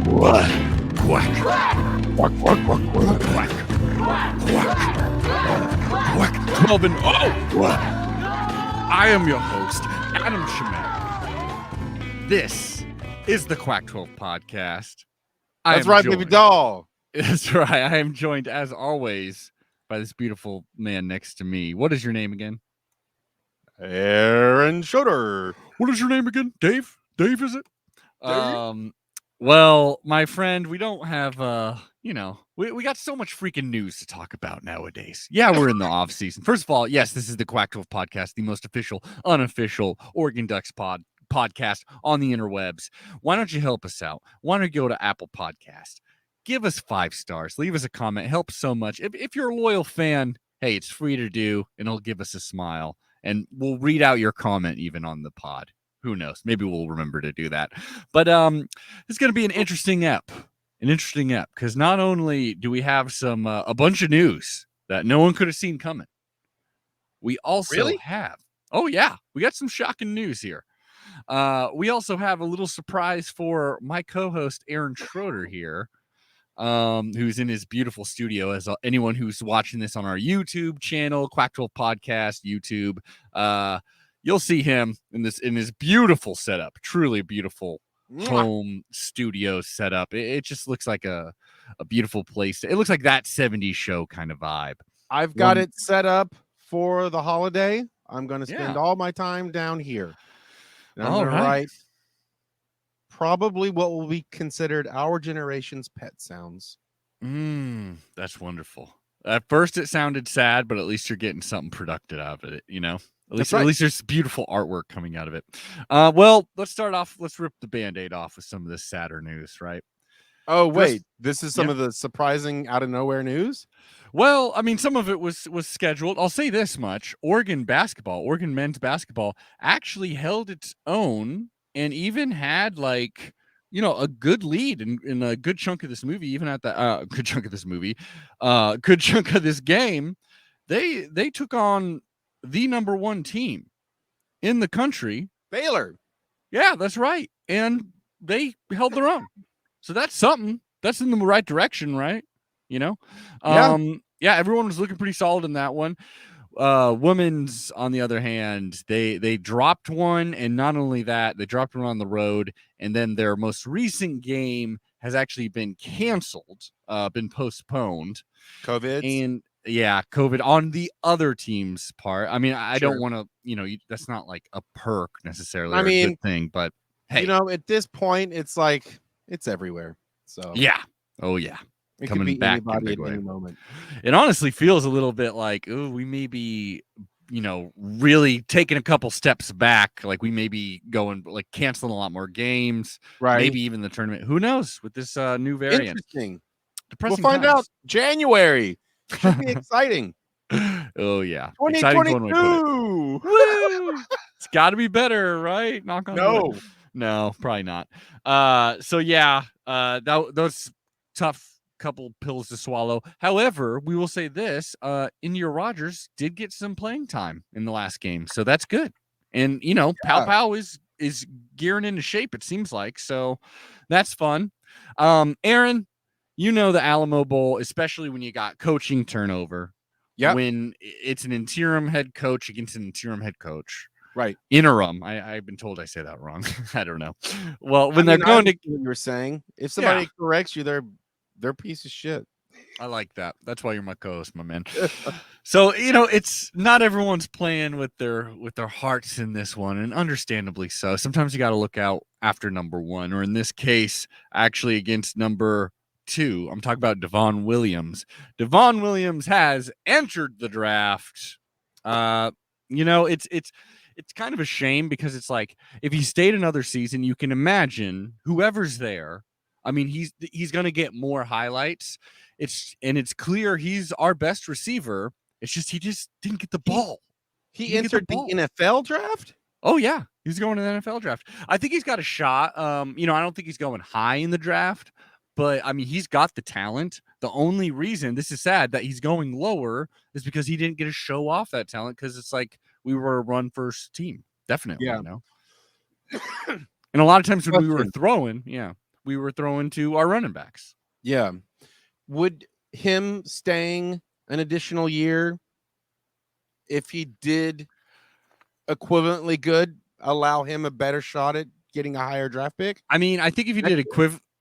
Quack. Quack. Quack, quack, quack, quack. Quack. Quack. Quack. Melvin. Oh! Quack. I am your host, Adam Shemek. This is the Quack 12 podcast. That's right, baby doll. That's right. I am joined, as always, by this beautiful man next to me. What is your name again? Aaron Schroeder. What is your name again? Dave? Dave, is it? Dave? Well, my friend, we don't have, we got so much freaking news to talk about nowadays. Yeah, we're in the off season. First of all, yes, this is the Quack 12 podcast, the most official, unofficial Oregon Ducks podcast on the interwebs. Why don't you help us out? Why don't you go to Apple Podcast? Give us 5 stars. Leave us a comment. It helps so much. If you're a loyal fan, hey, it's free to do, and it'll give us a smile. And we'll read out your comment even on the pod. Who knows? Maybe we'll remember to do that. But it's going to be an interesting ep. Because not only do we have some a bunch of news that no one could have seen coming, we also have. Oh yeah, we got some shocking news here. We also have a little surprise for my co-host Aaron Schroeder here, who's in his beautiful studio. As anyone who's watching this on our YouTube channel, Quack 12 Podcast YouTube, you'll see him in this beautiful setup, truly beautiful home studio setup. It just looks like a beautiful place. It looks like that 70s show kind of vibe. I've got it set up for the holiday. I'm going to spend all my time down here. And I'm going to write probably what will be considered our generation's pet sounds. That's wonderful. At first it sounded sad, but at least you're getting something productive out of it, you know? At least there's beautiful artwork coming out of it. Well, let's start off. Let's rip the Band-Aid off with some of this sadder news, right? Oh, wait. This is some of the surprising out of nowhere news? Well, I mean, some of it was scheduled. I'll say this much. Oregon men's basketball actually held its own and even had a good lead in a good chunk of this movie, even at the good chunk of this game. They took on the number 1 team in the country, Baylor. Yeah, that's right. And they held their own. So that's something. That's in the right direction, right? You know? Everyone was looking pretty solid in that one. Women's, on the other hand, they dropped one, and not only that, they dropped one on the road, and then their most recent game has actually been canceled, been postponed. COVID. And COVID on the other team's part. I mean, I don't want to, that's not like a perk necessarily. A good thing, but hey, at this point, it's like it's everywhere. So yeah, oh yeah, it coming could be back anybody at any moment. It honestly feels a little bit like, we may be, really taking a couple steps back. Like we may be going canceling a lot more games, right? Maybe even the tournament. Who knows with this new variant? Interesting. Depressing we'll find out January. Should be exciting. Oh yeah, 2022. Woo! It's got to be better, right? Knock on wood. No, probably not. Those tough couple pills to swallow. However, we will say this: India Rogers did get some playing time in the last game, so that's good. And Pow Pow is gearing into shape. It seems like so. That's fun. Aaron. The Alamo Bowl, especially when you got coaching turnover. Yeah. When it's an interim head coach against an interim head coach. Right. Interim. I've been told I say that wrong. I don't know. Well, when they're going to what you were saying, if somebody corrects you, they're a piece of shit. I like that. That's why you're my co-host, my man. So, it's not everyone's playing with their hearts in this one, and understandably so. Sometimes you got to look out after number 1, or in this case, actually against number 2. I'm talking about Devon Williams. Devon Williams has entered the draft. It's kind of a shame because it's like if he stayed another season, you can imagine whoever's there. I mean, he's going to get more highlights. It's clear he's our best receiver. It's just he just didn't get the ball. He entered the NFL draft? Oh yeah, he's going to the NFL draft. I think he's got a shot. I don't think he's going high in the draft. But, I mean, he's got the talent. The only reason, this is sad, that he's going lower is because he didn't get to show off that talent because it's like we were a run-first team. Definitely, And a lot of times when we were throwing, we were throwing to our running backs. Yeah. Would him staying an additional year, if he did equivalently good, allow him a better shot at getting a higher draft pick? I mean, I think if he did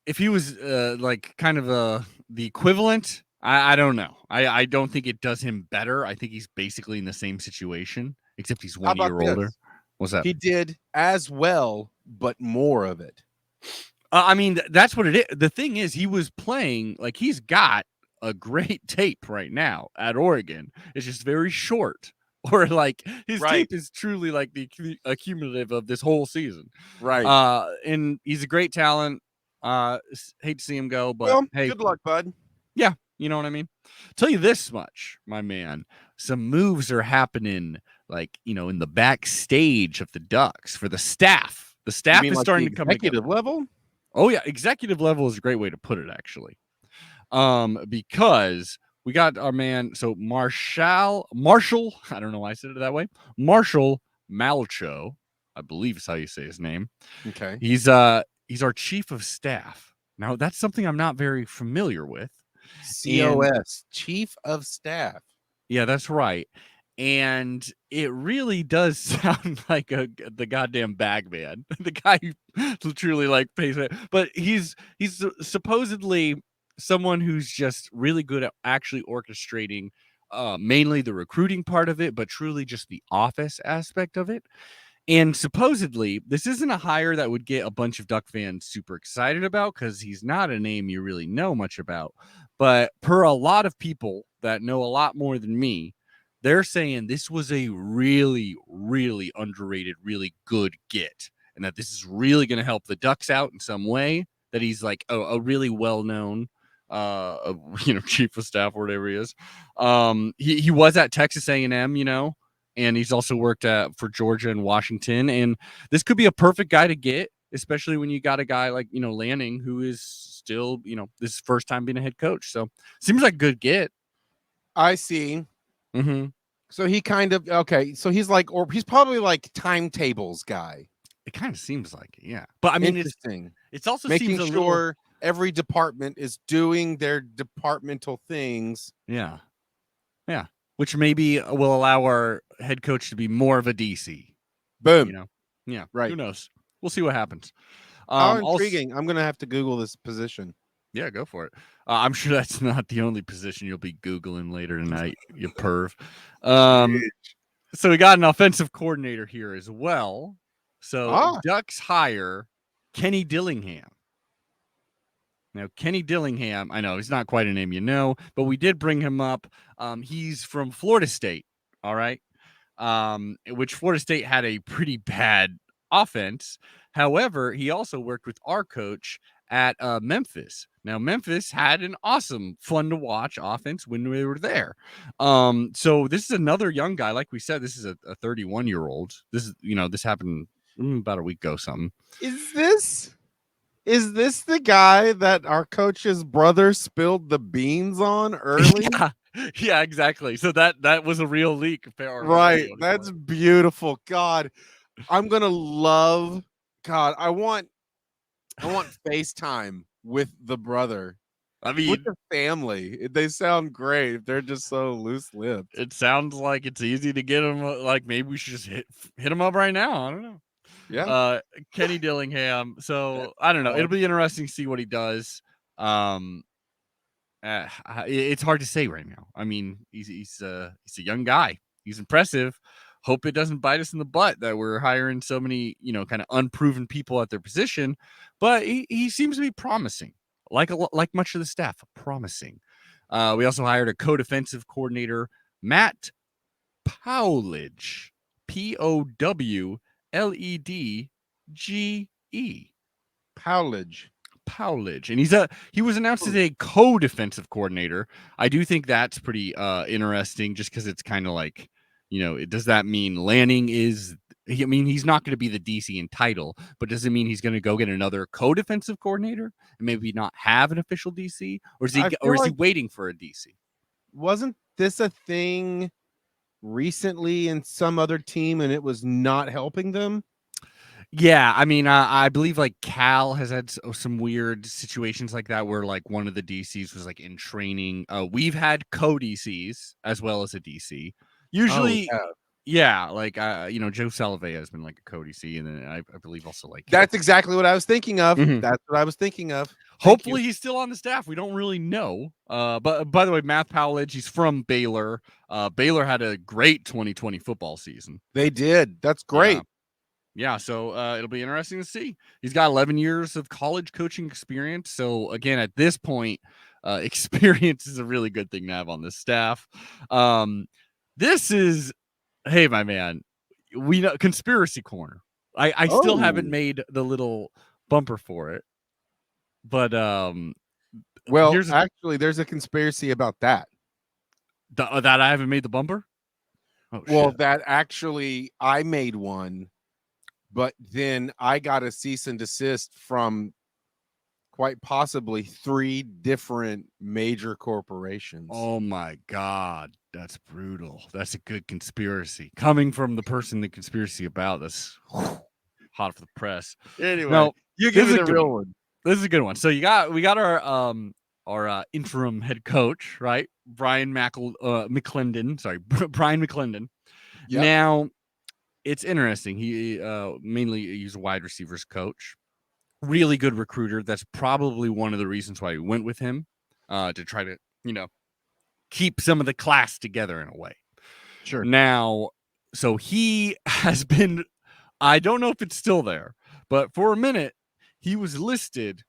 if he was like kind of the equivalent, I don't know. I don't think it does him better. I think he's basically in the same situation, except he's 1 year older. What's that? He did as well, but more of it. I mean, that's what it is. The thing is, he was playing like he's got a great tape right now at Oregon. It's just very short, or like his tape is truly like the accumulative of this whole season. Right. And he's a great talent. Hate to see him go, but well, hey, good luck, bud. Yeah, you know what I mean? Tell you this much, my man. Some moves are happening, like, in the backstage of the Ducks for the staff. The staff is starting to come together. Executive level? Oh yeah, executive level is a great way to put it, actually. Because we got our man, so Marshall, I don't know why I said it that way. Marshall Malcho, I believe is how you say his name. Okay. He's our chief of staff. Now, that's something I'm not very familiar with. COS, Chief of Staff. Yeah, that's right. And it really does sound like the goddamn bag man, the guy who truly like pays it. But he's supposedly someone who's just really good at actually orchestrating mainly the recruiting part of it, but truly just the office aspect of it. And supposedly, this isn't a hire that would get a bunch of Duck fans super excited about because he's not a name you really know much about. But per a lot of people that know a lot more than me, they're saying this was a really, really underrated, really good get. And that this is really going to help the Ducks out in some way. That he's like a really well-known, chief of staff or whatever he is. He was at Texas A&M, and he's also worked for Georgia and Washington. And this could be a perfect guy to get, especially when you got a guy like, Lanning, who is still, this is first time being a head coach. So seems like a good get. I see. Mm-hmm. So he kind of, okay. So he's like, or he's probably like timetables guy. It kind of seems like it, yeah. But I mean, interesting. It's also making seems sure every department is doing their departmental things. Yeah. Yeah. Which maybe will allow our head coach to be more of a DC. Boom. Yeah. Right. Who knows? We'll see what happens. How intriguing. I'm going to have to Google this position. Yeah, go for it. I'm sure that's not the only position you'll be Googling later tonight, you perv. So we got an offensive coordinator here as well. So Ducks hire Kenny Dillingham. Now, Kenny Dillingham, I know he's not quite a name but we did bring him up. He's from Florida State, all right, which Florida State had a pretty bad offense. However, he also worked with our coach at Memphis. Now, Memphis had an awesome, fun to watch offense when we were there. So this is another young guy. Like we said, this is a 31-year-old. This is, this happened about a week ago, something. Is this the guy that our coach's brother spilled the beans on early? Yeah, exactly. So that was a real leak. Right. That's beautiful. God, I'm going to love. God, I want FaceTime with the brother. I mean, with the family. They sound great. They're just so loose-lipped. It sounds like it's easy to get them. Like maybe we should just hit them up right now. I don't know. Yeah. Kenny Dillingham. So I don't know. It'll be interesting to see what he does. It's hard to say right now. I mean, he's a young guy. He's impressive. Hope it doesn't bite us in the butt that we're hiring so many, kind of unproven people at their position. But he seems to be promising, like much of the staff, promising. We also hired a co-defensive coordinator, Matt Powledge, Powledge. Powledge, and he was announced as a co-defensive coordinator. I do think that's pretty interesting, just because it's kind of like, does that mean Lanning is? I mean, he's not going to be the DC in title, but does it mean he's going to go get another co-defensive coordinator and maybe not have an official DC, or is he waiting for a DC? Wasn't this a thing recently in some other team and it was not helping them? Yeah, I mean, I believe like Cal has had some weird situations like that where like one of the DCs was like in training. We've had co-DCs as well as a DC. Usually, yeah, like Joe Salovey has been like a co-DC, and then I believe also like that's exactly what I was thinking of. Mm-hmm. That's what I was thinking of. Hopefully he's still on the staff. We don't really know. But by the way, Matt Powledge, he's from Baylor. Baylor had a great 2020 football season. They did. That's great. Yeah, so it'll be interesting to see. He's got 11 years of college coaching experience. So again, at this point, experience is a really good thing to have on this staff. This is, hey, my man, we know conspiracy corner. I still haven't made the little bumper for it, but well, actually, there's a conspiracy about that. That I haven't made the bumper. Oh, well, shit. That actually I made one. But then I got a cease and desist from quite possibly 3 different major corporations. Oh my God. That's brutal. That's a good conspiracy. Coming from the person the conspiracy about, that's hot for the press. Anyway, no, you give it a real one. This is a good one. So we got our interim head coach, right? Brian McClendon. Sorry, Brian McClendon. Yep. Now, it's interesting. He he's a wide receivers coach, really good recruiter. That's probably one of the reasons why we went with him, to try to, keep some of the class together in a way. Sure. Now, so he has been, I don't know if it's still there, but for a minute, he was listed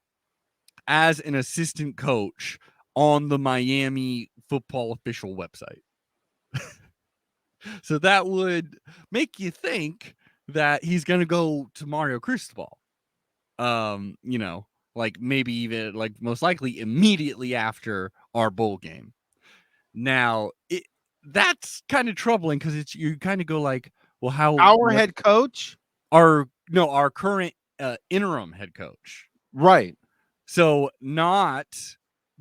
as an assistant coach on the Miami football official website. So that would make you think that he's going to go to Mario Cristobal. Like maybe even like most likely immediately after our bowl game. Now, that's kind of troubling because you kind of go like, well, how our head coach? Our current interim head coach. Right. So not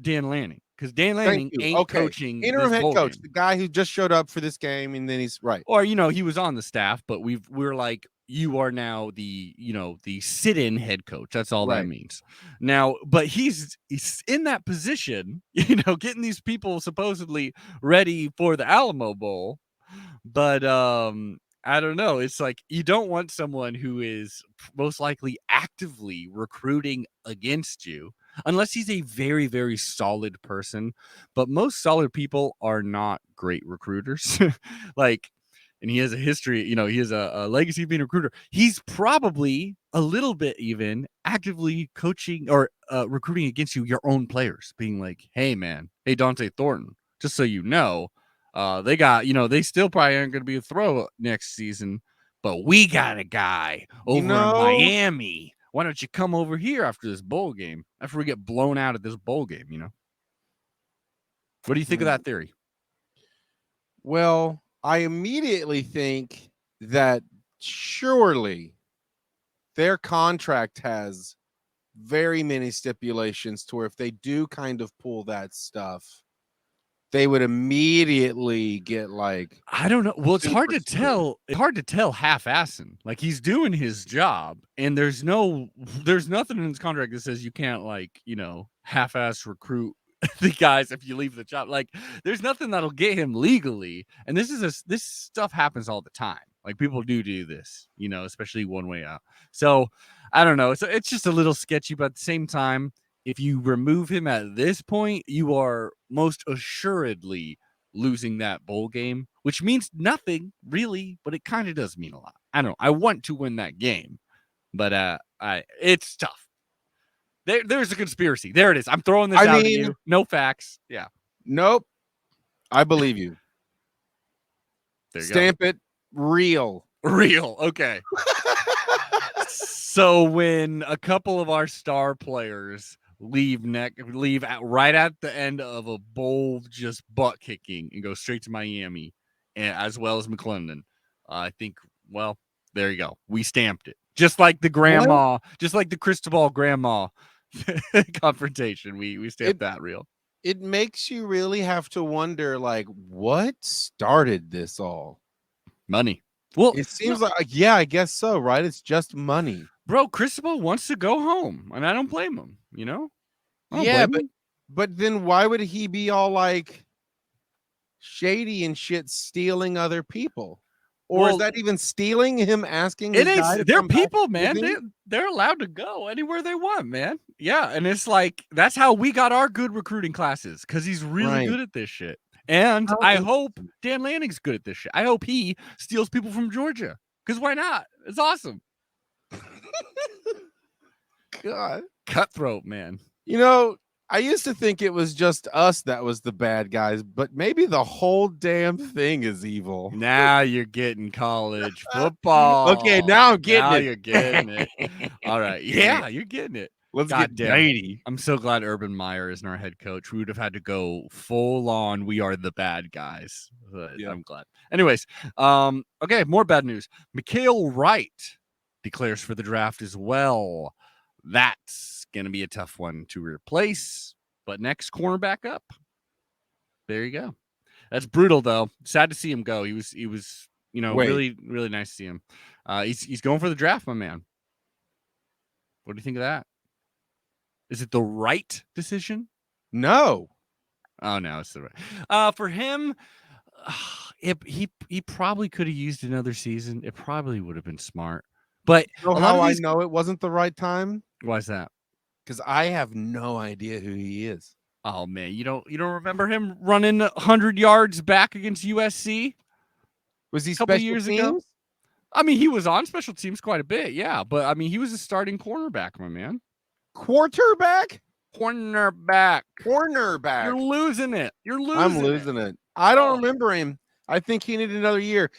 Dan Lanning. Because Dan Lanning ain't coaching interim head coach, game. The guy who just showed up for this game, and then he's right. Or he was on the staff, but we're like, you are now the the sit-in head coach. That's all that means. Now, but he's in that position, getting these people supposedly ready for the Alamo Bowl. But I don't know. It's like you don't want someone who is most likely actively recruiting against you. Unless he's a very, very solid person. But most solid people are not great recruiters. And he has a history, he has a legacy of being a recruiter. He's probably a little bit even actively coaching or recruiting against you, your own players, being like, hey, man, hey, Dante Thornton, just so you know, they got, they still probably aren't going to be a throw next season, but we got a guy over in Miami. Why don't you come over here after this bowl game, after we get blown out at this bowl game, What do you think of that theory? Well, I immediately think that surely their contract has very many stipulations to where if they do kind of pull that stuff, they would immediately get like, I don't know. Well, it's hard to tell. It's hard to tell half-assing. Like he's doing his job, and there's nothing in his contract that says you can't half-ass recruit the guys if you leave the job. Like there's nothing that'll get him legally. And this stuff happens all the time. Like people do this, especially one way out. So I don't know. It's just a little sketchy, but at the same time, if you remove him at this point, you are most assuredly losing that bowl game, which means nothing really, but it kind of does mean a lot. I don't know. I want to win that game, but it's tough. There's a conspiracy. There it is. I'm throwing this out at you. No facts. Yeah. Nope. I believe you. There you Stamp it. Real. Okay. So when a couple of our star players leave right at the end of a bold just butt kicking and go straight to Miami, as well as McClendon, I think, well, there you go. We stamped it. Just like the grandma, just like the Cristobal grandma confrontation. We stamped that real. It makes you really have to wonder, like, what started this all? Money. Well, it seems like, yeah, I guess so, right? It's just money. Bro, Cristobal wants to go home, and I don't blame him, I don't Yeah, blame him. but then why would he be all like shady and shit, stealing other people? Or is that even stealing, him asking his guy to they're come people, back man. They're allowed to go anywhere they want, man. Yeah, and it's like that's how we got our good recruiting classes, because he's really good at this shit. And I hope Dan Lanning's good at this shit. I hope he steals people from Georgia, because why not? It's awesome. God. Cutthroat, man. I used to think it was just us that was the bad guys, but maybe the whole damn thing is evil. Now you're getting college football. Okay, now I'm getting it. You're getting it. All right. Yeah, you're getting it. Let's get dirty. I'm so glad Urban Meyer isn't our head coach. We would have had to go full on. We are the bad guys. Yeah. I'm glad. Anyways, okay, more bad news. Mikael Wright declares for the draft as well. That's gonna be a tough one to replace. But next cornerback up. There you go. That's brutal, though. Sad to see him go. He was, really, really nice to see him. He's going for the draft, my man. What do you think of that? Is it the right decision? No. Oh no, it's the right. For him, he probably could have used another season. It probably would have been smart. But I know it wasn't the right time? Why is that? Because I have no idea who he is. Oh man, you don't remember him running 100 yards back against USC? Was he a couple years ago? I mean, he was on special teams quite a bit, yeah. But I mean, he was a starting cornerback, my man. Quarterback? Cornerback. You're losing it. I'm losing it. I don't remember him. I think he needed another year.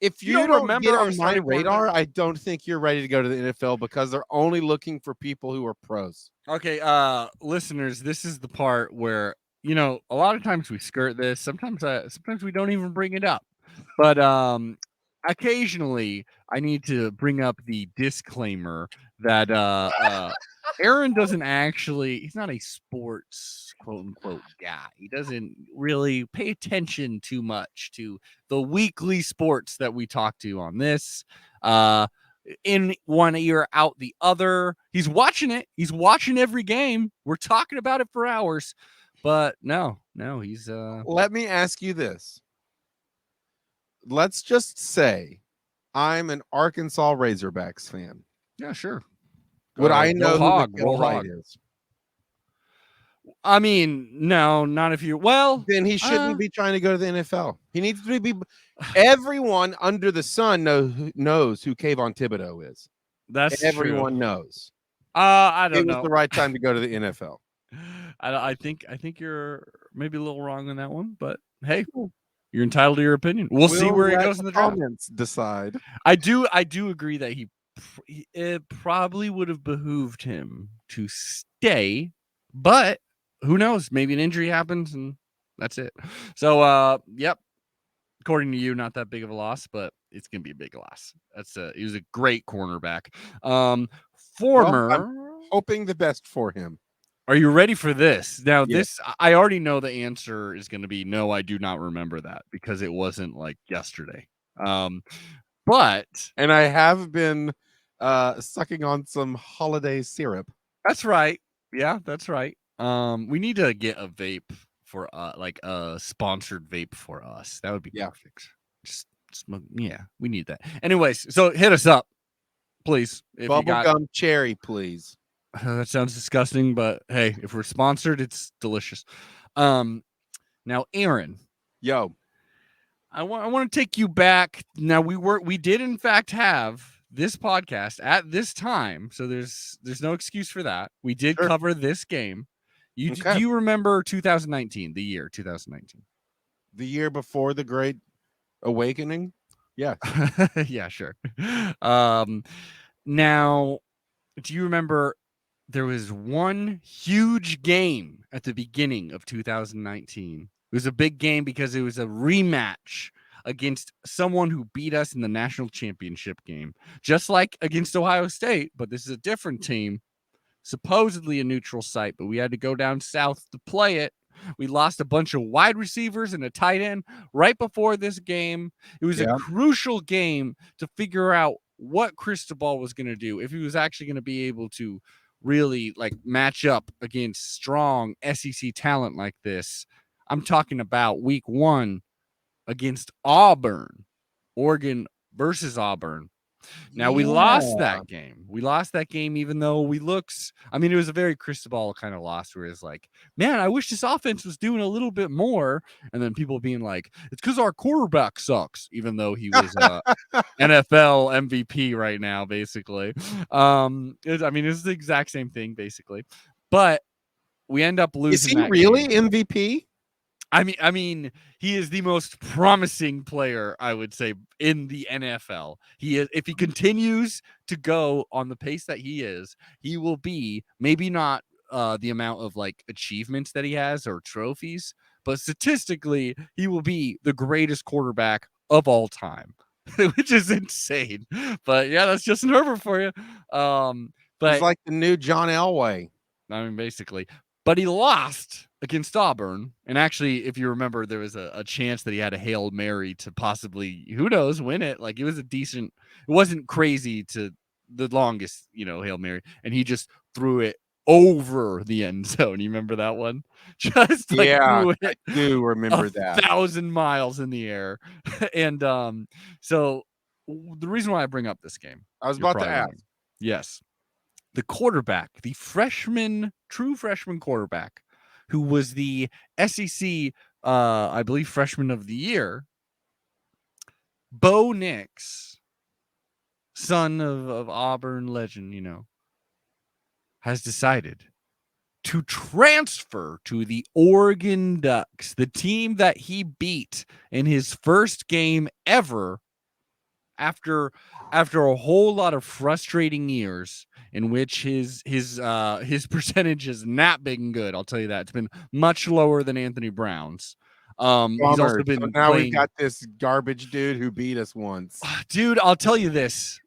If you don't remember get on my radar, I don't think you're ready to go to the NFL, because they're only looking for people who are pros. Okay, listeners, this is the part where, a lot of times we skirt this. Sometimes we don't even bring it up. But occasionally I need to bring up the disclaimer that Aaron doesn't he's not a sports quote unquote guy. He doesn't really pay attention too much to the weekly sports that we talk to on this. In one ear, out the other. He's watching it. He's watching every game. We're talking about it for hours. But no, he's Let me ask you this. Let's just say I'm an Arkansas Razorbacks fan. Yeah, sure. Would I know who Mikael Wright is? I mean, no, not if you. Well, then he shouldn't be trying to go to the NFL. He needs to be. Everyone under the sun knows who Kayvon Thibodeau is. That's everyone true. knows. I don't know. It was the right time to go to the NFL. I think you're maybe a little wrong on that one, but hey, you're entitled to your opinion. We'll see where he goes in the draft. Decide. I do agree that it probably would have behooved him to stay, but who knows? Maybe an injury happens and that's it. So, yep. According to you, not that big of a loss, but it's gonna be a big loss. He was a great cornerback. I'm hoping the best for him. Are you ready for this? Now, this I already know the answer is going to be no. I do not remember that because it wasn't like yesterday. But I have been sucking on some holiday syrup. That's right. Yeah, that's right. We need to get a vape for like a sponsored vape for us. That would be perfect. Just smoke. Yeah, we need that. Anyways, so hit us up, please. Bubblegum cherry, please. That sounds disgusting, but hey, if we're sponsored, it's delicious. Now, Aaron. Yo. I want to take you back. Now, we did in fact have this podcast at this time, so there's no excuse for that. We did cover this game. Do you remember 2019, the year 2019? The year before the Great Awakening? Yeah. Yeah, sure. Now, do you remember there was one huge game at the beginning of 2019? It was a big game because it was a rematch against someone who beat us in the national championship game, just like against Ohio State. But this is a different team, supposedly a neutral site, but we had to go down south to play it. We lost a bunch of wide receivers and a tight end right before this game. It was a crucial game to figure out what Cristobal was going to do, if he was actually going to be able to really like match up against strong SEC talent like this. I'm talking about week 1 against Auburn, Oregon versus Auburn. Now, we lost that game. We lost that game, even though we looked, I mean, it was a very Cristobal kind of loss where it's like, man, I wish this offense was doing a little bit more. And then people being like, it's because our quarterback sucks, even though he was NFL MVP right now, basically. I mean, it's the exact same thing, basically. But we end up losing. Is he really MVP? I mean, he is the most promising player, I would say, in the NFL. He is, if he continues to go on the pace that he is, he will be maybe not the amount of like achievements that he has or trophies, but statistically, he will be the greatest quarterback of all time, which is insane. But yeah, that's Justin Herbert for you. But he's like the new John Elway. I mean, basically. But he lost against Auburn. And actually, if you remember, there was a chance that he had a Hail Mary to possibly, who knows, win it. Like, it was it wasn't crazy to the longest, Hail Mary. And he just threw it over the end zone. You remember that one? Just like threw it, I do remember that. 1,000 miles in the air. And so the reason why I bring up this game, I was about to ask. Yes. The quarterback, the true freshman quarterback, who was the SEC, I believe, freshman of the year, Bo Nix, son of Auburn legend, has decided to transfer to the Oregon Ducks, the team that he beat in his first game ever after a whole lot of frustrating years in which his percentage has not been good. I'll tell you that. It's been much lower than Anthony Brown's. He's also been so now we've got this garbage dude who beat us once. Dude, I'll tell you this.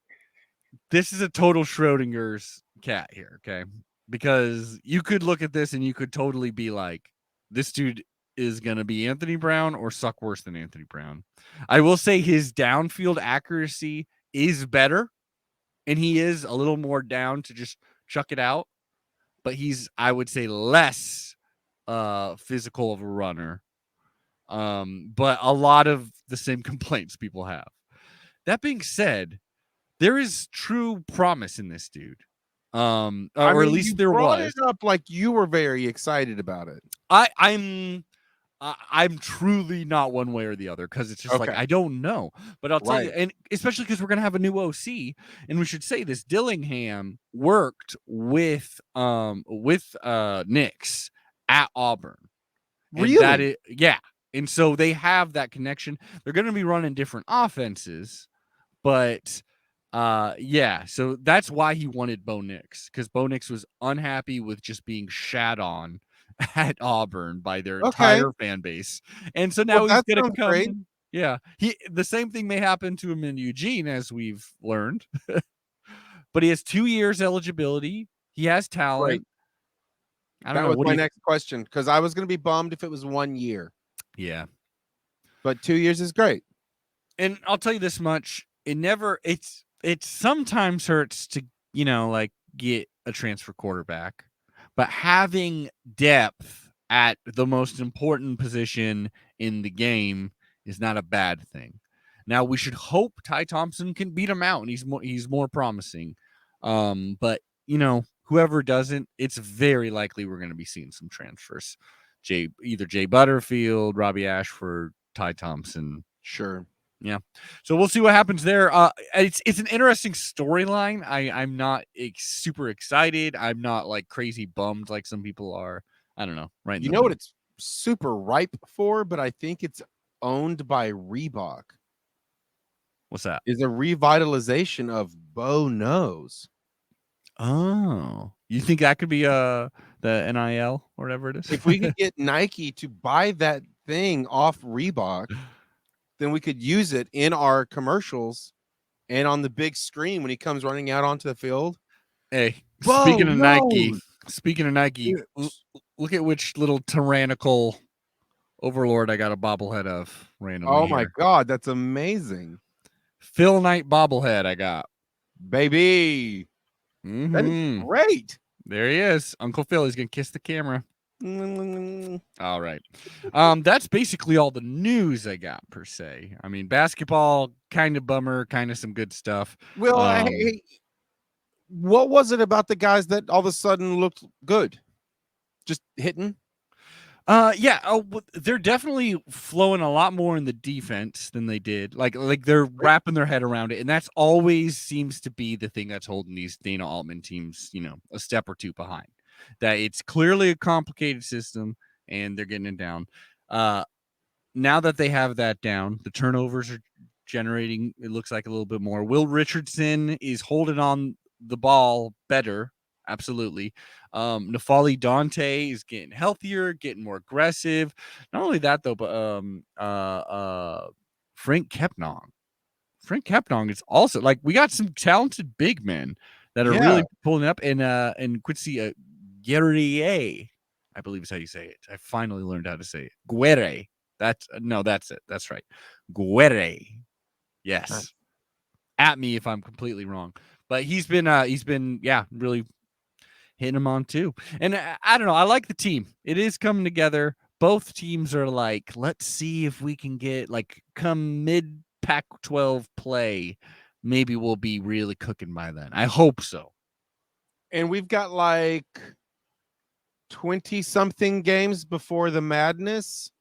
This is a total Schrodinger's cat here, okay? Because you could look at this and you could totally be like, this dude is going to be Anthony Brown or suck worse than Anthony Brown. I will say his downfield accuracy is better, and he is a little more down to just chuck it out, but he's, I would say, less physical of a runner. But a lot of the same complaints people have. That being said, there is true promise in this dude. Or at least there was. It up like you were very excited about it. I'm truly not one way or the other, because it's just like, I don't know. But I'll tell you, and especially because we're going to have a new OC, and we should say this, Dillingham worked with Nix at Auburn. Really? Yeah. And so they have that connection. They're going to be running different offenses, but so that's why he wanted Bo Nix, because Bo Nix was unhappy with just being shat on at Auburn by their entire fan base. And so now he's going to come. Great. Yeah. The same thing may happen to him in Eugene, as we've learned. But he has 2 years eligibility. He has talent. Right. That was my next question, because I was going to be bummed if it was 1 year. Yeah. But 2 years is great. And I'll tell you this much. It sometimes hurts to, get a transfer quarterback. But having depth at the most important position in the game is not a bad thing. Now, we should hope Ty Thompson can beat him out, and he's more promising. But, whoever doesn't, it's very likely we're going to be seeing some transfers. Either Jay Butterfield, Robbie Ashford, Ty Thompson. Sure. Yeah. So we'll see what happens there. It's an interesting storyline. I'm not super excited. I'm not like crazy bummed like some people are. I don't know. Right. You know what it's super ripe for, but I think it's owned by Reebok. What's that? Is a revitalization of Bo Nose. Oh, you think that could be the NIL or whatever it is? If we could get Nike to buy that thing off Reebok, then we could use it in our commercials and on the big screen when he comes running out onto the field. Hey, speaking of Nike, Look at which little tyrannical overlord I got a bobblehead of randomly. Oh my God, that's amazing. Phil Knight bobblehead I got. Baby. That is great. There he is. Uncle Phil. He's going to kiss the camera. All right. That's basically all the news I got, per se. I mean, basketball, kind of bummer, kind of some good stuff. Well, hey, what was it about the guys that all of a sudden looked good? Just hitting? Yeah. Oh, they're definitely flowing a lot more in the defense than they did. Like they're wrapping their head around it, and that's always seems to be the thing that's holding these Dana Altman teams, a step or two behind. That it's clearly a complicated system, and they're getting it down. Now that they have that down, the turnovers are generating. It looks like a little bit more. Will Richardson is holding on the ball better. Absolutely. Nafali Dante is getting healthier, getting more aggressive. Not only that though, but Frank Kepnong. Frank Kepnong is also like we got some talented big men that are really pulling up, and Quincy Guerrier, I believe is how you say it. I finally learned how to say it. Guerre. That's it. That's right. Guerre. Yes. At me if I'm completely wrong. But he's been really hitting him on too. And I don't know. I like the team. It is coming together. Both teams are like, let's see if we can get come mid Pac-12 play. Maybe we'll be really cooking by then. I hope so. And we've got 20 something games before the madness.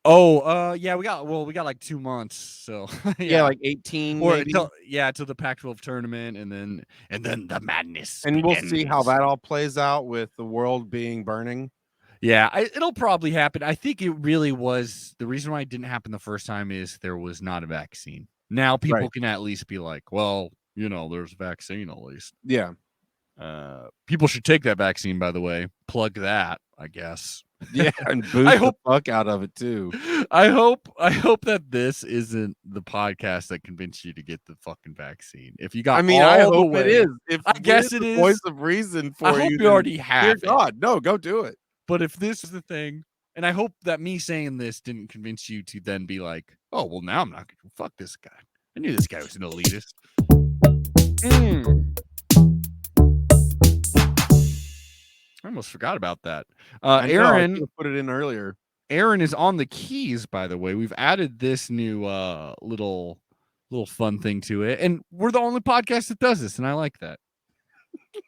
Oh, yeah, we got 2 months. So yeah, 18 maybe. Till the Pac-12 tournament and then the madness. And begins. We'll see how that all plays out with the world being burning. Yeah, it'll probably happen. I think it really was the reason why it didn't happen the first time is there was not a vaccine. Now people can at least be like, well, there's a vaccine at least. Yeah. People should take that vaccine, by the way. Plug that, I guess. Yeah, and boost the fuck out of it too. I hope that this isn't the podcast that convinced you to get the fucking vaccine. If you got, I hope it is. If I guess it is voice of reason for you. I hope you already have. Dear God, no, go do it. But if this is the thing, and I hope that me saying this didn't convince you to then be like, oh well, now I'm not going to fuck this guy. I knew this guy was an elitist. I almost forgot about that. Aaron put it in earlier. Aaron is on the keys, by the way. We've added this new little fun thing to it, and we're the only podcast that does this, and I like that.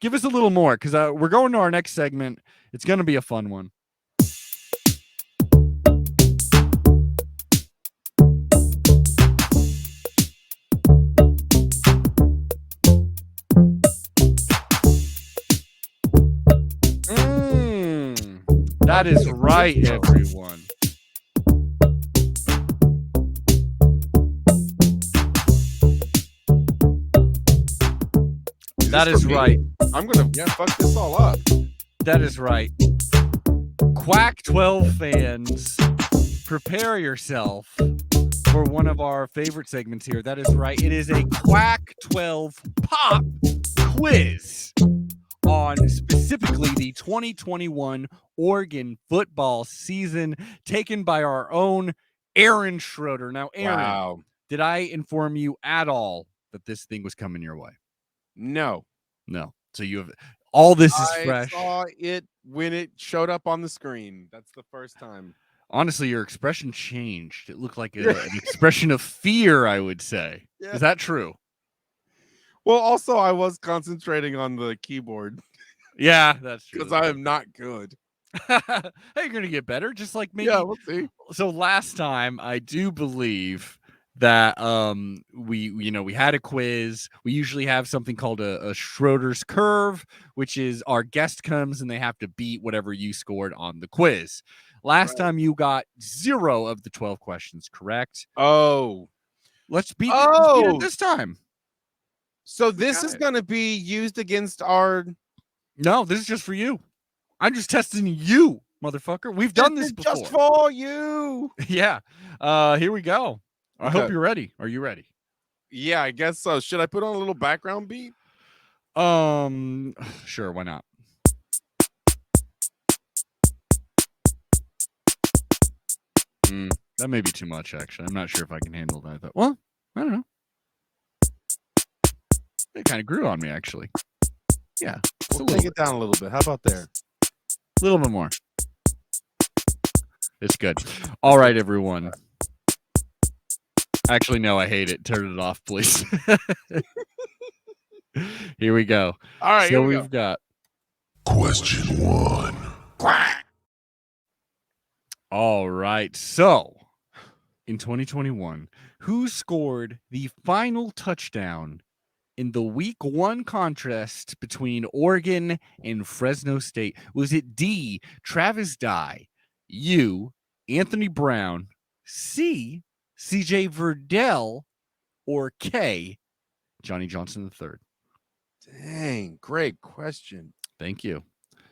Give us a little more, because we're going to our next segment. It's going to be a fun one. That is right, everyone. That is right. I'm going to fuck this all up. That is right. Quack 12 fans, prepare yourself for one of our favorite segments here. That is right. It is a Quack 12 pop quiz on specifically the 2021 Oregon football season, taken by our own Aaron Schroeder. Now, Aaron, did I inform you at all that this thing was coming your way? No. So you have all this is fresh. I saw it when it showed up on the screen. That's the first time. Honestly, your expression changed. It looked like an expression of fear, I would say. Yeah. Is that true? Well, also, I was concentrating on the keyboard. Yeah, that's true. Because I am not good. Hey, you're going to get better. Just like maybe. Yeah, we'll see. So last time, I do believe that we had a quiz. We usually have something called a Schroeder's curve, which is our guest comes and they have to beat whatever you scored on the quiz. Last time you got 0 of the 12 questions correct. Oh, let's beat it this time. So this is going to be used against our. No, this is just for you. I'm just testing you, motherfucker. We've done this before. Just for you. Yeah. Here we go. I hope you're ready. Are you ready? Yeah, I guess so. Should I put on a little background beat? Sure. Why not? That may be too much, actually. I'm not sure if I can handle that. Well, I don't know. It kind of grew on me, actually. Yeah. We'll take it down a little bit. How about there? A little bit more. It's good. All right, everyone. Actually, no, I hate it. Turn it off, please. Here we go. All right, so we've got question 1. Quack. All right. So, in 2021, who scored the final touchdown in the Week 1 contest between Oregon and Fresno State? Was it D, Travis Dye, U, Anthony Brown, C, CJ Verdell, or K, Johnny Johnson III? Dang, great question. Thank you.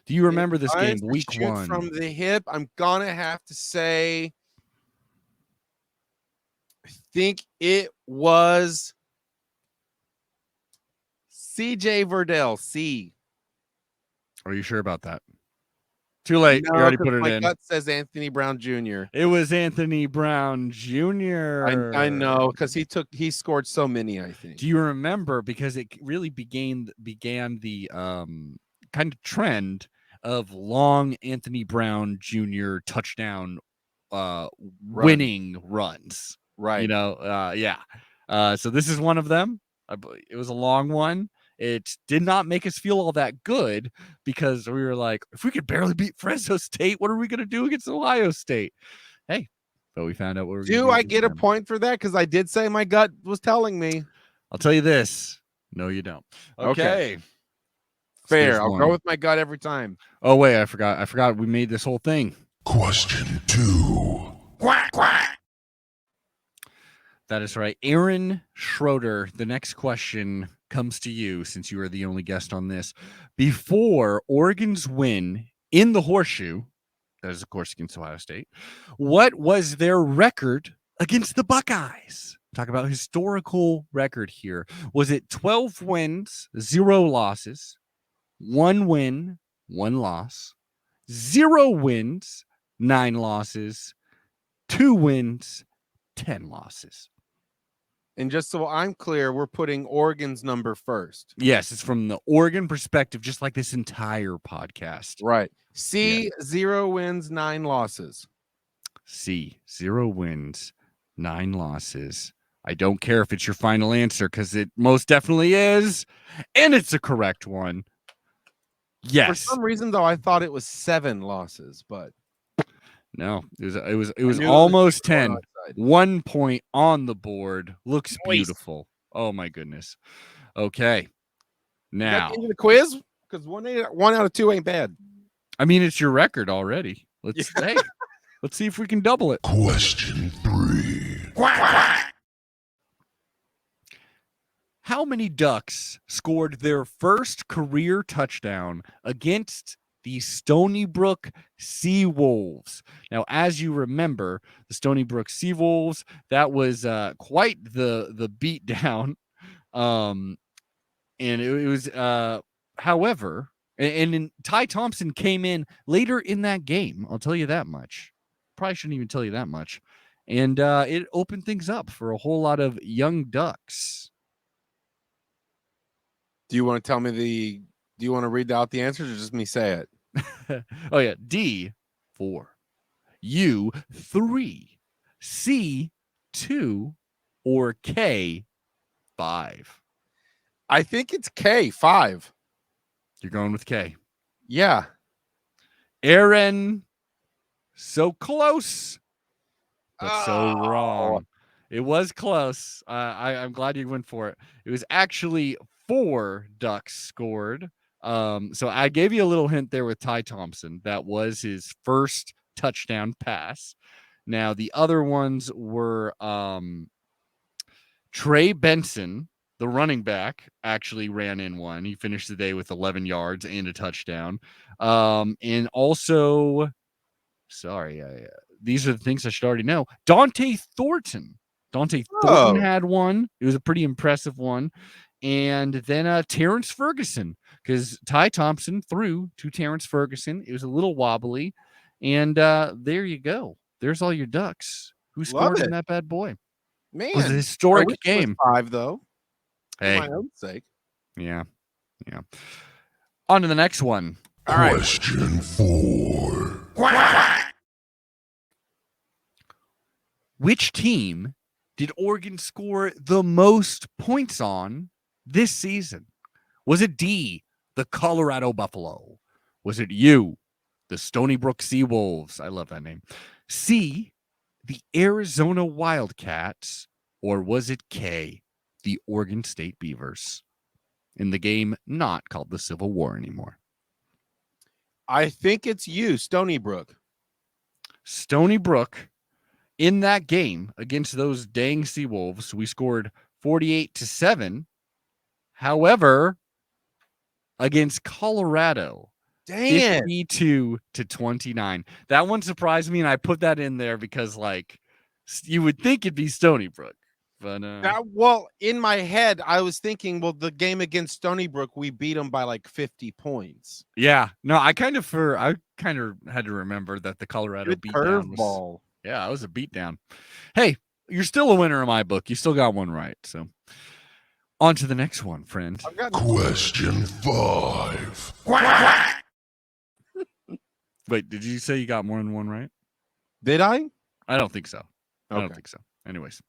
Do you remember this game, Week 1? From the hip, I'm going to have to say, I think it was CJ Verdell, C. Are you sure about that? Too late. No, you already put it my in. My gut says Anthony Brown Jr. It was Anthony Brown Jr. I know, because he scored so many, I think. Do you remember? Because it really began the kind of trend of long Anthony Brown Jr. touchdown winning runs. Right. You know, yeah. So this is one of them. It was a long one. It did not make us feel all that good because we were like, if we could barely beat Fresno State, what are we going to do against Ohio State? Hey, but we found out what we're going to do. Do I get a point for that? Because I did say my gut was telling me. I'll tell you this. No, you don't. Okay. Fair. I'll go with my gut every time. Oh, wait. I forgot we made this whole thing. Question 2. Quack, quack. That is right. Aaron Schroeder, the next question comes to you since you are the only guest on this. Before Oregon's win in the Horseshoe, that is, of course, against Ohio State, what was their record against the Buckeyes? Talk about historical record here. Was it 12 wins, 0 losses, 1 win, 1 loss, 0 wins, 9 losses, 2 wins, 10 losses? And just so I'm clear, we're putting Oregon's number first. Yes, it's from the Oregon perspective, just like this entire podcast. Right. C, 0 wins, 9 losses. C, 0 wins, 9 losses. I don't care if it's your final answer because it most definitely is. And it's a correct one. Yes. For some reason, though, I thought it was 7 losses, but no, it was almost 10. 1 point on the board. Looks beautiful. Oh my goodness. Okay. Now into the quiz, because 1 out of 2 ain't bad. I mean, it's your record already. Let's see if we can double it. Question 3. Quack, quack. How many Ducks scored their first career touchdown against the Stony Brook Seawolves? Now, as you remember, the Stony Brook Seawolves, that was quite the beat down. And it was, however, and Ty Thompson came in later in that game. I'll tell you that much. Probably shouldn't even tell you that much. And it opened things up for a whole lot of young Ducks. Do you want to tell me do you want to read out the answers or just me say it? Oh, yeah. D, 4. U, 3. C, 2. Or K, 5. I think it's K, 5. You're going with K. Yeah. Aaron, so close, but so wrong. It was close. I'm glad you went for it. It was actually 4 Ducks scored. So I gave you a little hint there with Ty Thompson. That was his first touchdown pass. Now, the other ones were Trey Benson, the running back, actually ran in one. He finished the day with 11 yards and a touchdown. And also, these are the things I should already know. Dante Thornton had one. It was a pretty impressive one. And then Terrence Ferguson, because Ty Thompson threw to Terrence Ferguson. It was a little wobbly. And there you go. there's all your Ducks. Who Love scored in it. that bad boy? Man, It was a historic I wish it was game. 5 though. Hey, For my own sake. yeah. On to the next one. All right. Question 4. Which team did Oregon score the most points on this season? Was it D, the Colorado Buffalo? Was it U, the Stony Brook Seawolves? I love that name. C, the Arizona Wildcats? Or was it K, the Oregon State Beavers? In the game not called the Civil War anymore. I think it's you, Stony Brook. Stony Brook, in that game against those dang Seawolves, we scored 48-7. However, against Colorado, 52-29. That one surprised me, and I put that in there because, like, you would think it'd be Stony Brook, but well, in my head, I was thinking, well, the game against Stony Brook, we beat them by like 50 points. yeah, no, I kind of had to remember that the Colorado beatdown was, yeah, it was a beatdown. Hey, you're still a winner in my book. You still got one right. So, on to the next one, friend. Question 5. Wait, did you say you got more than one right? Did I? I don't think so. Okay. I don't think so. Anyways,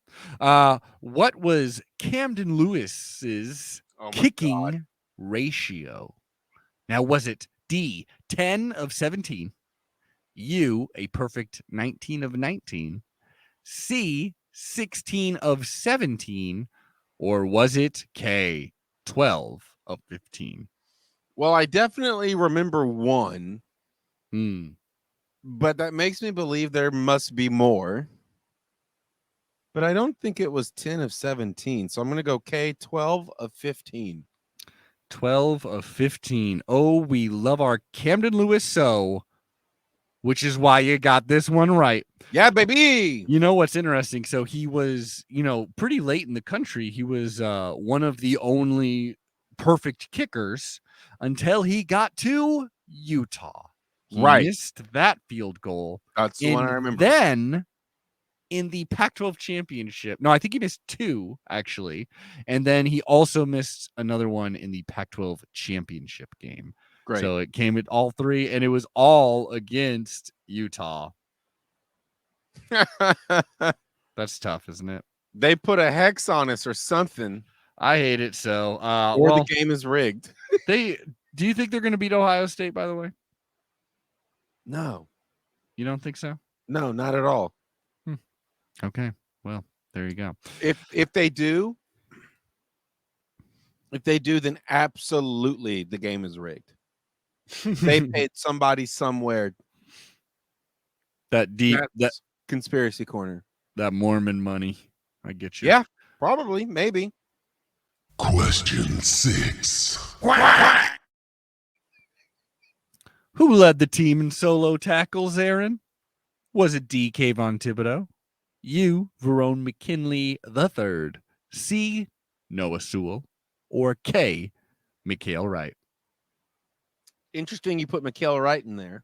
what was Camden Lewis's kicking ratio? Now, was it D, 10 of 17, U, a perfect 19 of 19, C, 16 of 17, or was it K, 12 of 15? Well, I definitely remember one, but that makes me believe there must be more. But I don't think it was 10 of 17. So I'm going to go K, 12 of 15. 12 of 15. Oh, we love our Camden Lewis so, which is why you got this one right. Yeah, baby. You know what's interesting? So he was, pretty late in the country. He was one of the only perfect kickers until he got to Utah. He missed that field goal. That's the one I remember. Then in the Pac-12 championship, no, I think he missed 2 actually, and then he also missed another one in the Pac-12 championship game. Great. So it came at all 3, and it was all against Utah. That's tough, isn't it? They put a hex on us or something. I hate it so. Or the game is rigged. Do you think they're going to beat Ohio State, by the way? No. You don't think so? No, not at all. Okay. Well, there you go. If they do, then absolutely the game is rigged. They paid somebody somewhere. That deep, that conspiracy corner. That Mormon money. I get you. Yeah, probably, maybe. Question 6. Who led the team in solo tackles, Aaron? Was it D, Kayvon Thibodeau? U, Verone McKinley III, C, Noah Sewell, or K, Mikhail Wright? Interesting you put Mikhail Wright in there.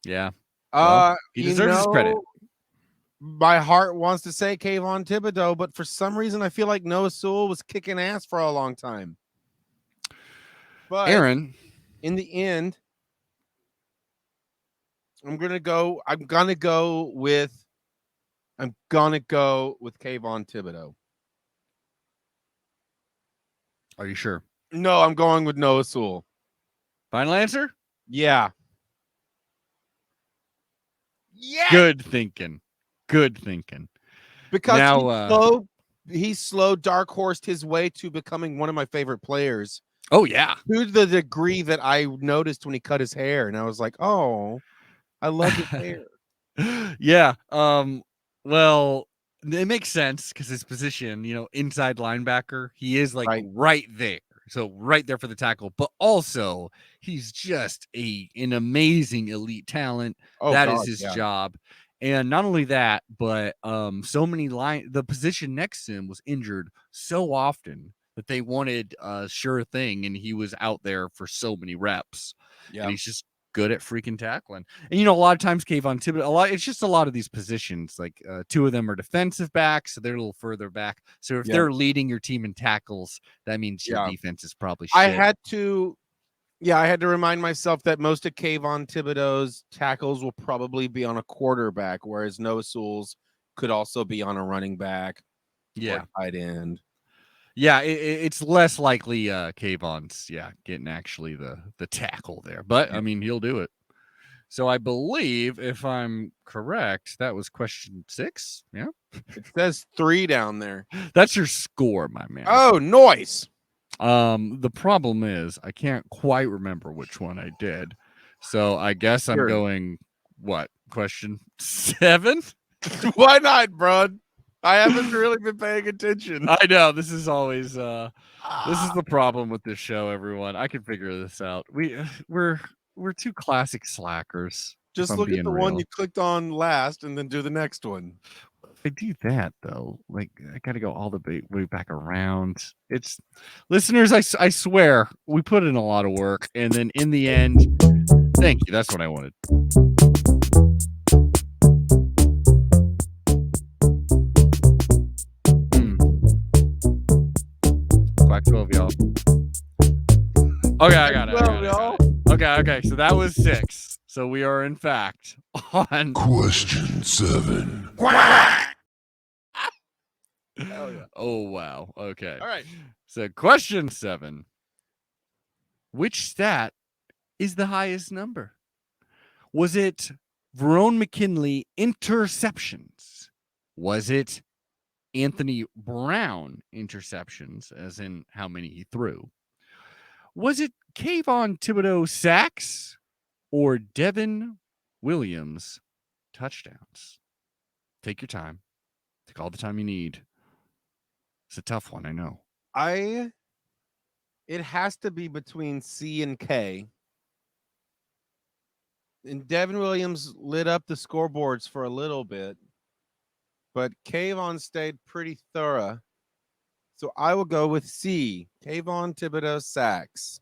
Yeah. Well, he deserves his credit. My heart wants to say Kayvon Thibodeau, but for some reason I feel like Noah Sewell was kicking ass for a long time. But Aaron, in the end, I'm gonna go with Kayvon Thibodeau. Are you sure? No, I'm going with Noah Sewell. Final answer? Yeah. Yeah. Good thinking. Because now, he slowed dark horsed his way to becoming one of my favorite players. Oh, yeah. To the degree that I noticed when he cut his hair, and I was like, oh, I love his hair. Yeah. Well, it makes sense because his position, inside linebacker, he is like right there. So right there for the tackle, but also he's just an amazing elite talent. That is his job. And not only that, but the position next to him was injured so often that they wanted a sure thing, and he was out there for so many reps. Yeah. And he's just good at freaking tackling. And a lot of times Kayvon Thibodeau, it's just a lot of these positions. Like 2 of them are defensive backs, so they're a little further back. So if they're leading your team in tackles, that means your defense is probably shit. I had to remind myself that most of Kayvon Thibodeau's tackles will probably be on a quarterback, whereas Noah Sewell's could also be on a running back. Yeah, tight end. Yeah, it's less likely Kayvon's getting actually the tackle there, but I mean he'll do it. So I believe, if I'm correct, that was question 6. Yeah, it says 3 down there. That's your score, my man. Oh, nice. The problem is I can't quite remember which one I did, so I guess I'm going question 7. Why not, bro? I haven't really been paying attention. I know this is always this is the problem with this show, everyone. I can figure this out. We're 2 classic slackers. Just look at the one you clicked on last and then do the next one. If I do that though, like I got to go all the way back around. It's listeners, I swear we put in a lot of work, and then in the end, thank you. That's what I wanted. Quack 12, y'all. Okay, I got it. Okay. So that was 6. So we are in fact on question 7. Oh wow. Okay. All right. So question 7. Which stat is the highest number? Was it Verone McKinley interceptions? Was it Anthony Brown interceptions, as in how many he threw? Was it Kayvon Thibodeau sacks or Devon Williams touchdowns? Take your time. Take all the time you need. It's a tough one, I know. It has to be between C and K. And Devon Williams lit up the scoreboards for a little bit, but Kayvon stayed pretty thorough. So I will go with C. Kayvon Thibodeau sacks.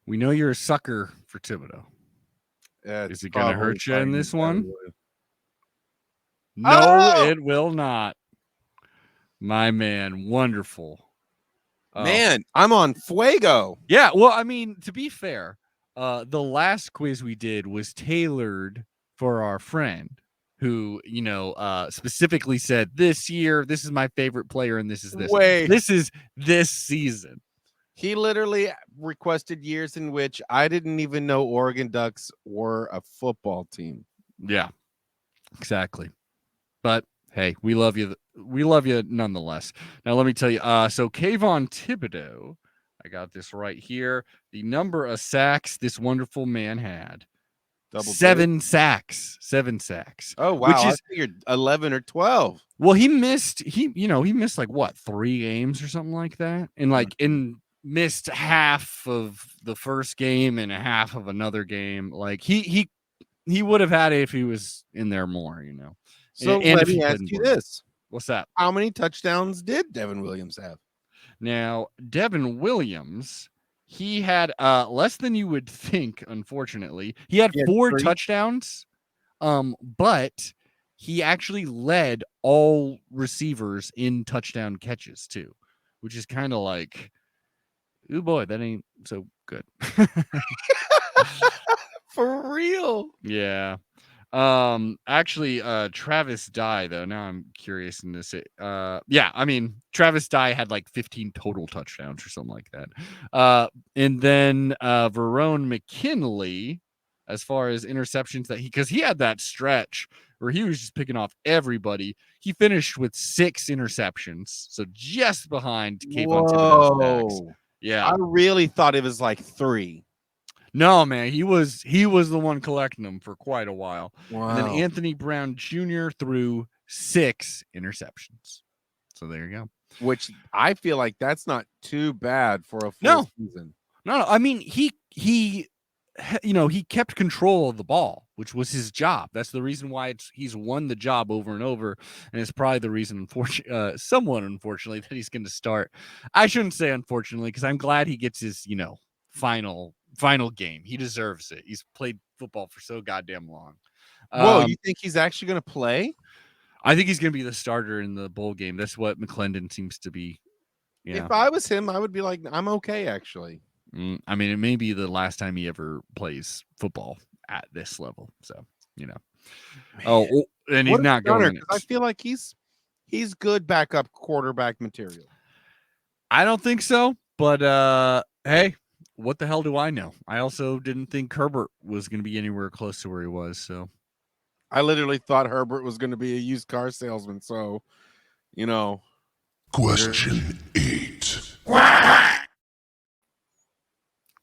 We know you're a sucker for Thibodeau. Is it going to hurt you in this one? No, it will not. My man, wonderful. Man, I'm on fuego. Yeah, well, I mean, to be fair, the last quiz we did was tailored for our friend who, specifically said this year, this is my favorite player, and this is this. This is this season. He literally requested years in which I didn't even know Oregon Ducks were a football team. Yeah, exactly. But hey, we love you. We love you nonetheless. Now, let me tell you. So Kayvon Thibodeau, I got this right here. The number of sacks this wonderful man had. 7 sacks. 7 sacks. Oh wow! Which is, I figured 11 or 12. Well, he missed like what, 3 games or something like that, and missed half of the first game and a half of another game. Like he would have had it if he was in there more, So let me ask you this. What's that? How many touchdowns did Devon Williams have? Now, Devon Williams, he had less than you would think, unfortunately. He had 4 touchdowns, but he actually led all receivers in touchdown catches too, which is kind of like, ooh boy, that ain't so good. For real. Yeah. Actually, Travis Dye, though, now I'm curious in this. Travis Dye had like 15 total touchdowns or something like that. And then Verone McKinley, as far as interceptions because he had that stretch where he was just picking off everybody. He finished with 6 interceptions, so just behind Kayvon Thibodeau. Yeah, I really thought it was like 3. No, man, he was the one collecting them for quite a while. Wow. And then Anthony Brown Jr. threw 6 interceptions. So there you go. Which I feel like that's not too bad for a full season. No. I mean, he kept control of the ball, which was his job. That's the reason why he's won the job over and over, and it's probably the reason, somewhat unfortunately, that he's going to start. I shouldn't say unfortunately, because I'm glad he gets his, final final game. He deserves it. He's played football for so goddamn long. Whoa, you think he's actually going to play? I think he's going to be the starter in the bowl game. That's what McClendon seems to be. Yeah. If I was him, I would be like, I'm okay, actually. I mean, it may be the last time he ever plays football at this level. So, Man. And he's not going. I feel like he's good backup quarterback material. I don't think so, but hey, what the hell do I know? I also didn't think Herbert was going to be anywhere close to where he was. So I literally thought Herbert was going to be a used car salesman. So, Question 8.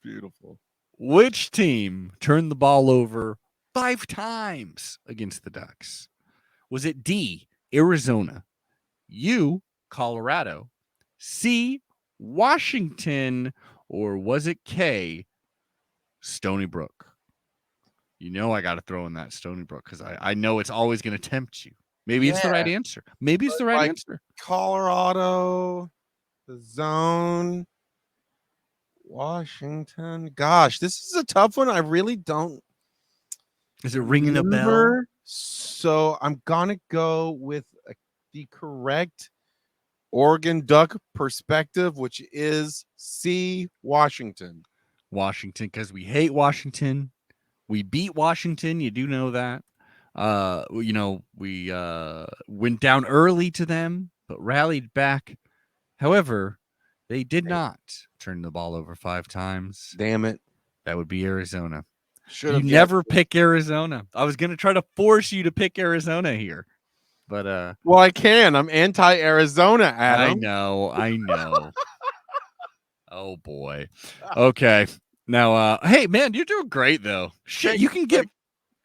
Beautiful. Which team turned the ball over 5 times against the Ducks? Was it D, Arizona, U, Colorado, C, Washington, or was it K, Stony Brook? I got to throw in that Stony Brook because I know it's always going to tempt you. Maybe it's the right answer. Maybe it's the right answer. Colorado, the zone, Washington. Gosh, this is a tough one. I really don't. Is it ringing a bell? So I'm going to go with the correct Oregon Duck perspective, which is C, Washington. Washington, because we hate Washington. We beat Washington. You do know that. We went down early to them, but rallied back. However, they did not turn the ball over 5 times. Damn it. That would be Arizona. You never pick Arizona. I was going to try to force you to pick Arizona here. But well, I can. I'm anti-Arizona, Adam. I know. Oh boy. Okay. Now hey man, you're doing great though. Shit, you can get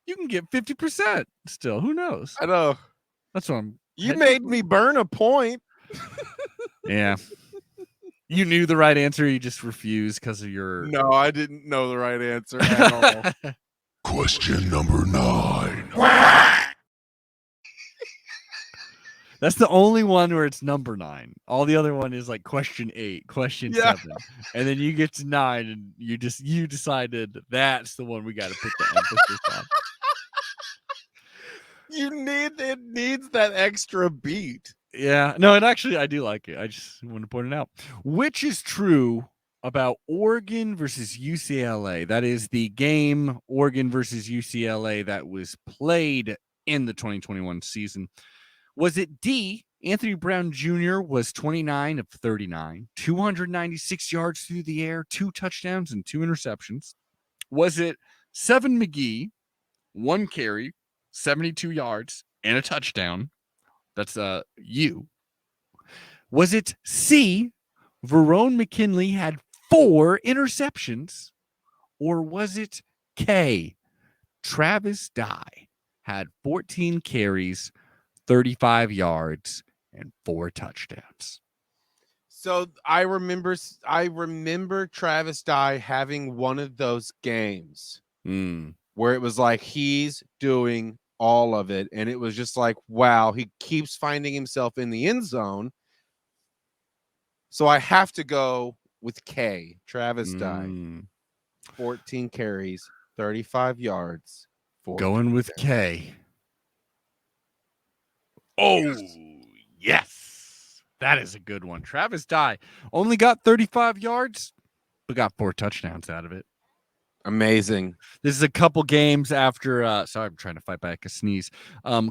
50% still. Who knows? I know. That's what You made me burn a point. Yeah. You knew the right answer, you just refused because of your No, I didn't know the right answer at all. Question number 9. That's the only one where it's number 9. All the other one is like question 8, question 7. And then you get to 9 and you decided that's the one we got to put the emphasis on. It needs that extra beat. Yeah. No, and actually I do like it. I just want to point it out. Which is true about Oregon versus UCLA. That is the game Oregon versus UCLA that was played in the 2021 season. Was it D, Anthony Brown Jr. was 29 of 39, 296 yards through the air, 2 touchdowns and 2 interceptions? Was it 7 McGee, 1 carry, 72 yards and a touchdown? That's U. Was it C, Verone McKinley had 4 interceptions? Or was it K, Travis Dye had 14 carries, 35 yards and 4 touchdowns? So I remember Travis Dye having one of those games where it was like he's doing all of it, and it was just like, wow, he keeps finding himself in the end zone. So I have to go with K, Travis Dye. 14 carries, 35 yards. Going with K. Oh, yes. That is a good one. Travis Dye only got 35 yards, but got 4 touchdowns out of it. Amazing. This is a couple games after, sorry, I'm trying to fight back a sneeze.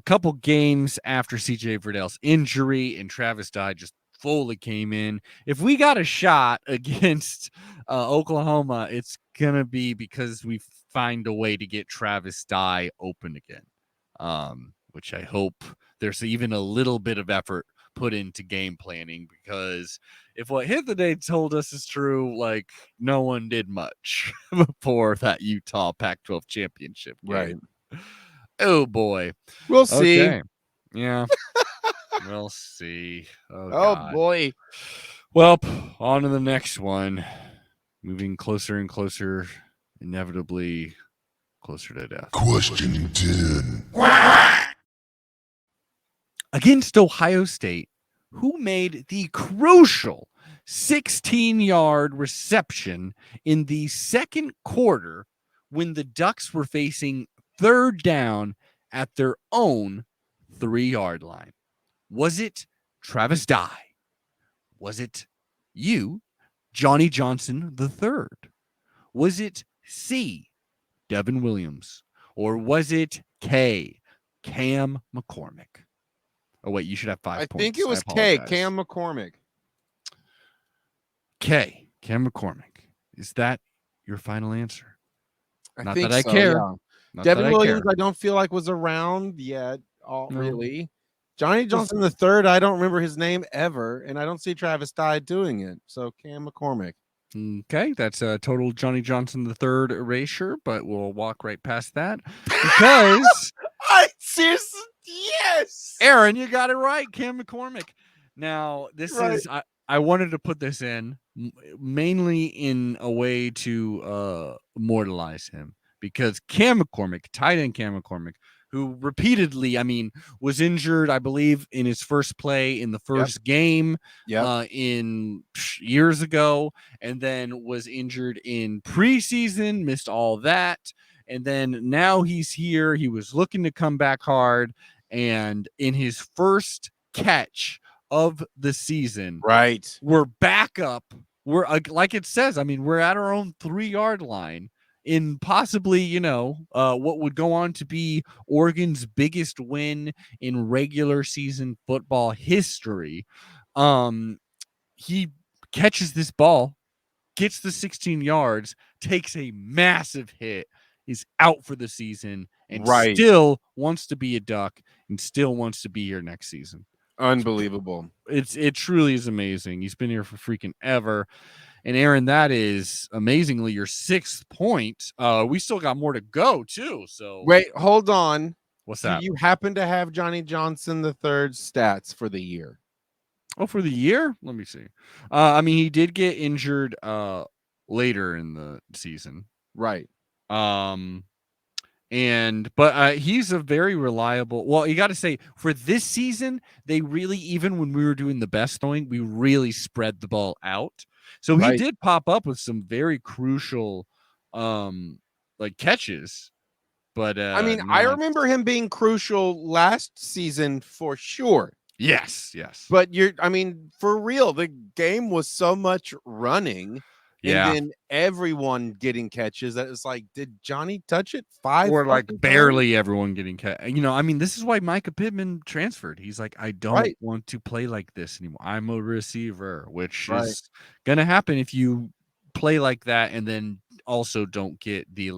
Couple games after CJ Verdell's injury, and Travis Dye just fully came in. If we got a shot against Oklahoma, it's going to be because we find a way to get Travis Dye open again, which I hope there's even a little bit of effort put into game planning, because if what Hit the Day told us is true, like no one did much before that Utah Pac-12 championship game. Right. Oh boy. We'll see. Okay. Yeah. We'll see. Oh boy. Well, on to the next one. Moving closer and closer, inevitably closer to death. Question 10. Against Ohio State, who made the crucial 16-yard reception in the second quarter when the Ducks were facing third down at their own 3-yard line? Was it Travis Dye? Was it you, Johnny Johnson III? Was it C, Devon Williams? Or was it K, Cam McCormick? Oh, wait, you should have 5 points. I think it was K, Cam McCormick. K, Cam McCormick. Is that your final answer? I think so, care. Yeah. Devon Williams, I don't feel like was around yet, really. Johnny Johnson III, I don't remember his name ever, and I don't see Travis Dye doing it. So Cam McCormick. Okay, that's a total Johnny Johnson III erasure, but we'll walk right past that because seriously, yes, Aaron, you got it right, Cam McCormick. Now, this is I wanted to put this in mainly in a way to immortalize him because Cam McCormick, tight end Cam McCormick, who repeatedly, was injured, I believe, in his first play in the first game in years ago, and then was injured in preseason, missed all that. And then now he's here. He was looking to come back hard. And in his first catch of the season, we're back up. We're like it says, we're at our own 3-yard line. In possibly, what would go on to be Oregon's biggest win in regular season football history. He catches this ball, gets the 16 yards, takes a massive hit, is out for the season, and still wants to be a Duck and still wants to be here next season. Unbelievable. It truly is amazing. He's been here for freaking ever. And Aaron, that is amazingly your 6th point. We still got more to go too. So wait, hold on. What's that? Do you happen to have Johnny Johnson III's stats for the year? Oh, for the year? Let me see. He did get injured later in the season. Right. But he's a very reliable. Well, you got to say for this season, they really, even when we were doing the best throwing, we really spread the ball out. So he did pop up with some very crucial, catches. But I remember him being crucial last season for sure. Yes. But for real, the game was so much running. Yeah. And then everyone getting catches that it's like, did Johnny touch it 5 or like barely times? everyone getting catch? This is why Micah Pittman transferred. He's like, I don't want to play like this anymore. I'm a receiver, which is gonna happen if you play like that and then also don't get the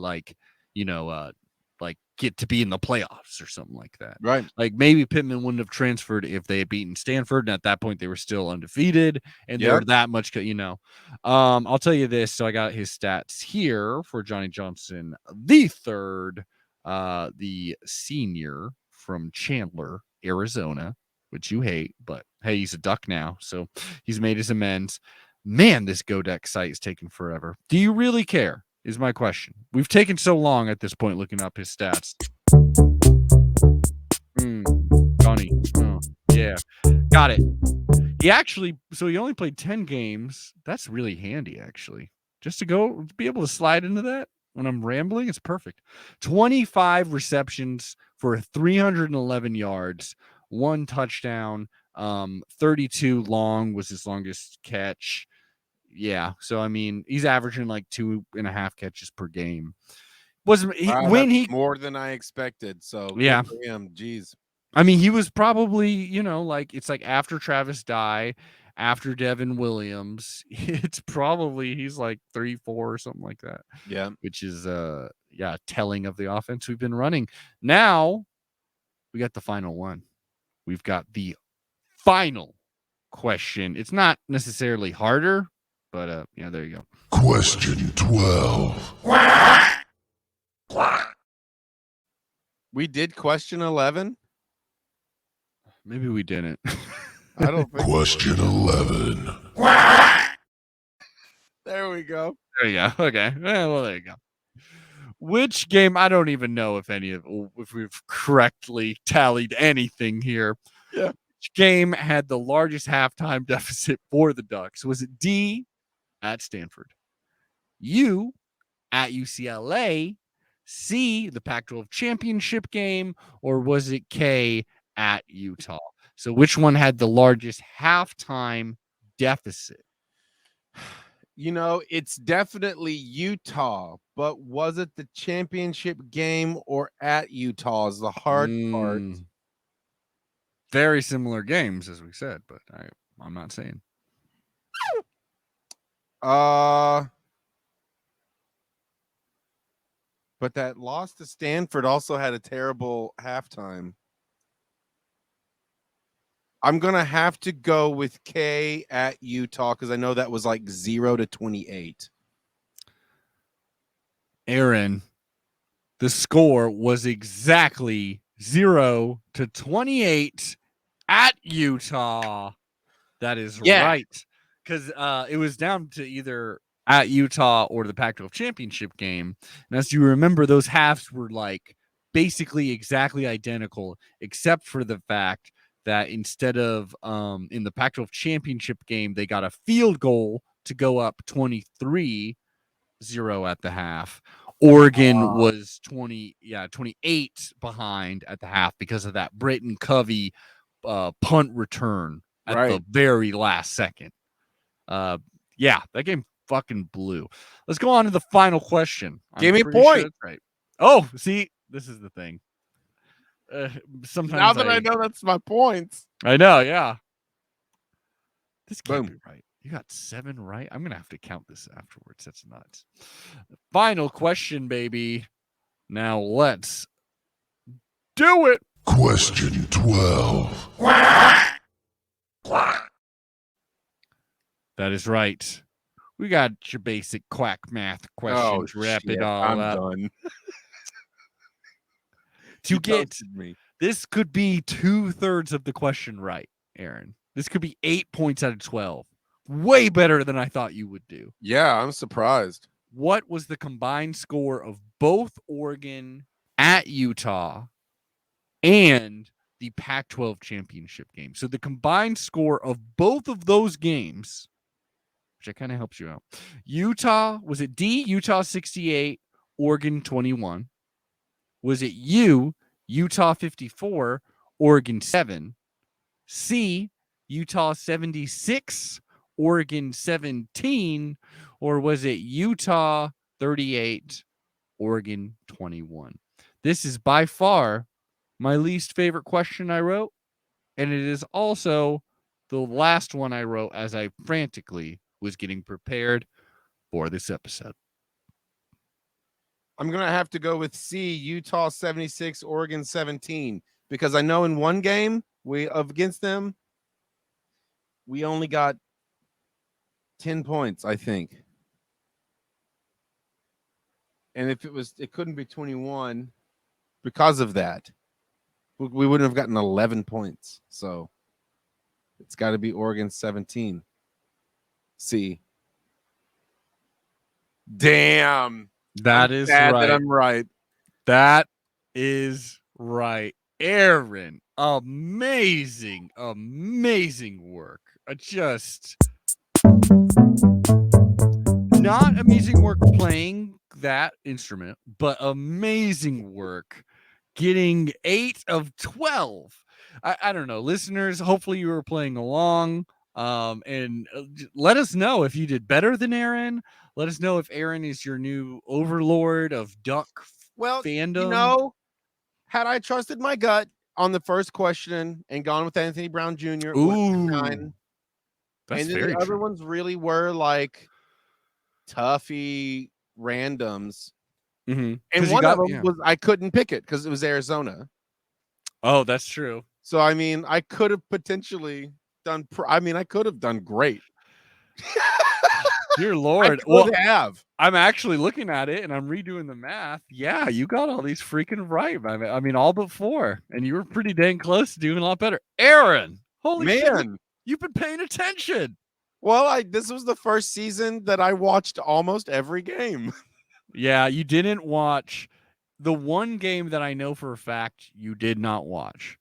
get to be in the playoffs or something like that. Right. Like maybe Pittman wouldn't have transferred if they had beaten Stanford. And at that point, they were still undefeated and they're that much, I'll tell you this. So I got his stats here for Johnny Johnson III, the senior from Chandler, Arizona, which you hate, but hey, he's a Duck now. So he's made his amends. Man, this GoDeck site is taking forever. Do you really care? Is my question. We've taken so long at this point looking up his stats. Johnny. Oh, yeah. Got it. He only played 10 games. That's really handy, actually. Just to be able to slide into that when I'm rambling, it's perfect. 25 receptions for 311 yards, 1 touchdown, 32 long was his longest catch. Yeah, so he's averaging like 2.5 catches per game. More than I expected. So yeah, good for him. Jeez. He was probably it's like after Travis Dye, after Devon Williams. It's probably he's like 3-4 or something like that. Yeah, which is telling of the offense we've been running. Now we got the final one. We've got the final question. It's not necessarily harder. But, there you go. Question 12. We did question 11? Maybe we didn't. I don't think Question 11. There we go. There you go. Okay. Well, there you go. Which game? I don't even know if we've correctly tallied anything here. Yeah. Which game had the largest halftime deficit for the Ducks? Was it D, at Stanford, U, at UCLA, C, the Pac-12 championship game, or was it K, at Utah? So which one had the largest halftime deficit? It's definitely Utah, but was it the championship game or at Utah is the hard part. Very similar games, as we said, but I'm not saying. But that loss to Stanford also had a terrible halftime. I'm going to have to go with K at Utah because I know that was like 0-28. Aaron, the score was exactly 0-28 at Utah. That is right. Because it was down to either at Utah or the Pac-12 championship game. And as you remember, those halves were like basically exactly identical, except for the fact that instead of in the Pac-12 championship game, they got a field goal to go up 23-0 at the half. Oregon was 28 behind at the half because of that Britton Covey punt return at the very last second. That game fucking blew. Let's go on to the final question. Give me a point. Sure right. Oh, see, this is the thing. Sometimes now that I know that's my points. I know, yeah. This can't be right. You got 7 right. I'm gonna have to count this afterwards. That's nuts. Final question, baby. Now let's do it. Question 12. That is right. We got your basic quack math questions. Wrap it all up. Done. To get me. This could be 2/3 of the question right, Aaron. This could be 8 points out of 12. Way better than I thought you would do. Yeah, I'm surprised. What was the combined score of both Oregon at Utah and the Pac-12 championship game? So the combined score of both of those games, which kind of helps you out. Utah, was it D, Utah 68, Oregon 21? Was it U, Utah 54, Oregon 7? C, Utah 76, Oregon 17? Or was it Utah 38, Oregon 21? This is by far my least favorite question I wrote, and it is also the last one I wrote as I frantically was getting prepared for this episode. I'm going to have to go with C, Utah 76, Oregon 17, because I know in one game against them, we only got 10 points, I think. And if it couldn't be 21 because of that. We wouldn't have gotten 11 points. So it's got to be Oregon 17. C. Damn. That is right. That I'm right. That is right. Aaron, amazing work. Just not amazing work playing that instrument, but amazing work getting 8 of 12. I don't know, listeners, hopefully you were playing along. And let us know if you did better than Aaron. Let us know if Aaron is your new overlord of duck fandom. Had I trusted my gut on the first question and gone with Anthony Brown Jr. Ooh, that's and very the other true. ones really were like toughy randoms. Mm-hmm. And one of them was I couldn't pick it because it was Arizona. Oh, that's true. So I mean, I could have potentially done. I could have done great. Dear Lord. I'm actually looking at it and I'm redoing the math. Yeah, you got all these freaking right. I mean, all but 4. And you were pretty dang close to doing a lot better. Aaron, holy shit. You've been paying attention. Well, this was the first season that I watched almost every game. Yeah, you didn't watch the one game that I know for a fact you did not watch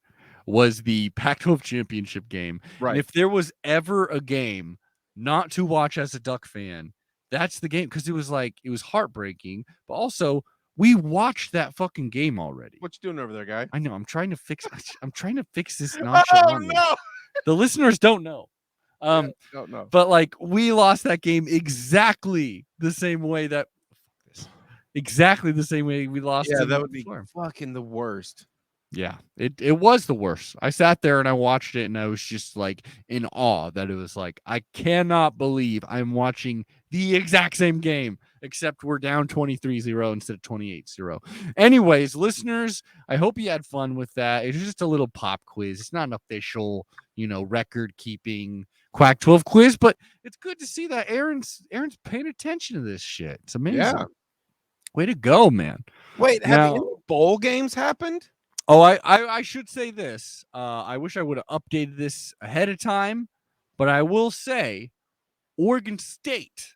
was the Pac-12 championship game. Right. And if there was ever a game not to watch as a Duck fan, that's the game, because it was heartbreaking, but also we watched that fucking game already. What you doing over there, guy? I know. I'm trying to fix this nonchalantly. No. The listeners don't know. Don't know. But like, we lost that game exactly the same way we lost. Yeah, that would be fucking the worst. Yeah, it was the worst. I sat there and I watched it, and I was just like in awe that it was like, I cannot believe I'm watching the exact same game, except we're down 23-0 instead of 28-0. Anyways, listeners, I hope you had fun with that. It's just a little pop quiz. It's not an official, record keeping Quack 12 quiz, but it's good to see that Aaron's paying attention to this shit. It's amazing. Yeah. Way to go, man. Wait, have any bowl games happened? Oh, I should say this. I wish I would have updated this ahead of time, but I will say Oregon State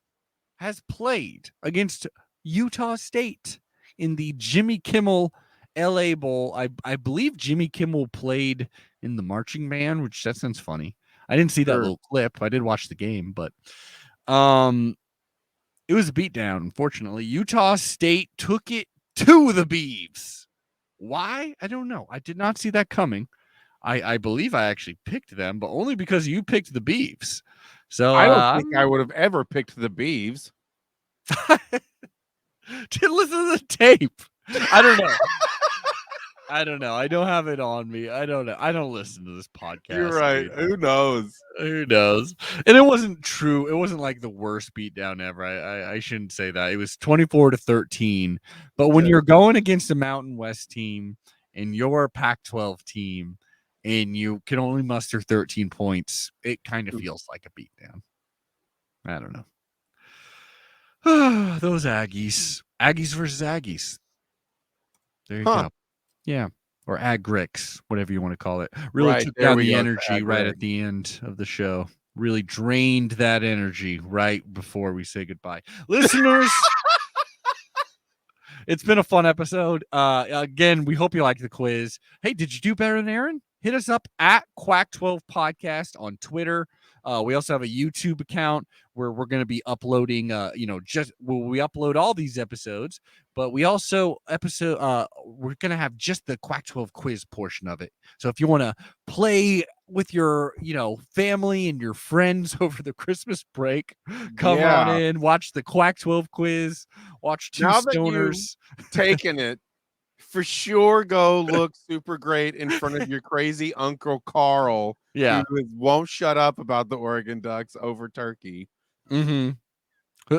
has played against Utah State in the Jimmy Kimmel LA Bowl. I believe Jimmy Kimmel played in the marching band, which that sounds funny. I didn't see that little clip. I did watch the game, but it was a beatdown. Unfortunately, Utah State took it to the Beavs. Why? I don't know. I did not see that coming. I believe I actually picked them, but only because you picked the Beavs. So I don't think I would have ever picked the Beavs. To listen to the tape. I don't know. I don't know. I don't have it on me. I don't know. I don't listen to this podcast. You're right. Who knows? Who knows? And it wasn't true. It wasn't like the worst beatdown ever. I shouldn't say that. It was 24-13. But when you're going against a Mountain West team and you're a Pac-12 team and you can only muster 13 points, it kind of feels like a beatdown. I don't know. Those Aggies. Aggies versus Aggies. There you go. Yeah. Or Agrix, whatever you want to call it. Really took down the energy right at the end of the show. Really drained that energy right before we say goodbye. Listeners, it's been a fun episode. Again, we hope you liked the quiz. Hey, did you do better than Aaron? Hit us up at Quack12 Podcast on Twitter. We also have a YouTube account where we're going to be uploading, we upload all these episodes, but we also we're going to have just the Quack 12 quiz portion of it. So if you want to play with your, family and your friends over the Christmas break, come on in, watch the Quack 12 quiz, watch two stoners taking it. For sure, go look super great in front of your crazy Uncle Carl. Yeah. Who won't shut up about the Oregon Ducks over Turkey. Mm-hmm.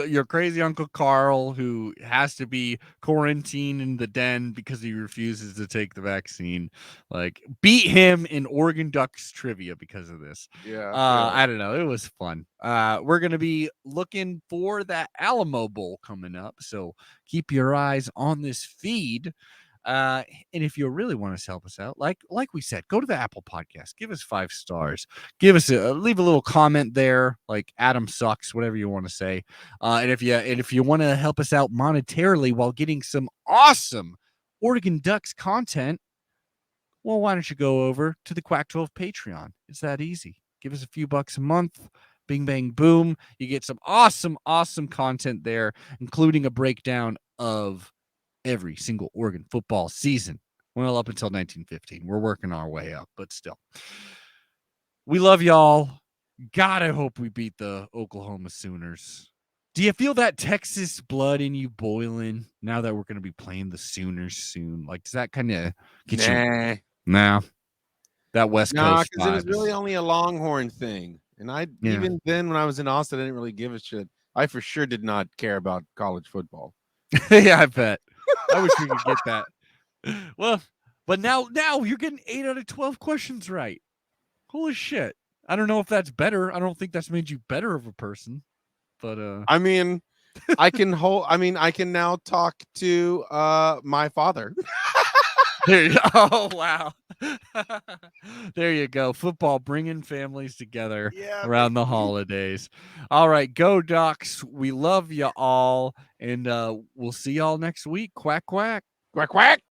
Your crazy Uncle Carl, who has to be quarantined in the den because he refuses to take the vaccine. Like, beat him in Oregon Ducks trivia because of this. I don't know. It was fun. We're going to be looking for that Alamo Bowl coming up. So keep your eyes on this feed. And if you really want to help us out, like we said, go to the Apple Podcast, give us 5 stars, leave a little comment there, like Adam sucks, whatever you want to say. And if you want to help us out monetarily while getting some awesome Oregon Ducks content, well, why don't you go over to the Quack 12 Patreon? It's that easy. Give us a few bucks a month. Bing, bang, boom. You get some awesome content there, including a breakdown of every single Oregon football season. Well, up until 1915. We're working our way up, but still. We love y'all. God, I hope we beat the Oklahoma Sooners. Do you feel that Texas blood in you boiling now that we're going to be playing the Sooners soon? Like, does that kind of get you? Nah. That West Coast because it was really only a Longhorn thing. And even then, when I was in Austin, I didn't really give a shit. I for sure did not care about college football. Yeah, I bet. I wish we could get that. Well, but now you're getting 8 out of 12 questions right. Holy shit. I don't know if that's better. I don't think that's made you better of a person. But I mean, I can now talk to my father. Oh, wow. There you go. Football bringing families together around the holidays. All right, go Ducks. We love you all, and we'll see y'all next week. Quack, quack. Quack, quack.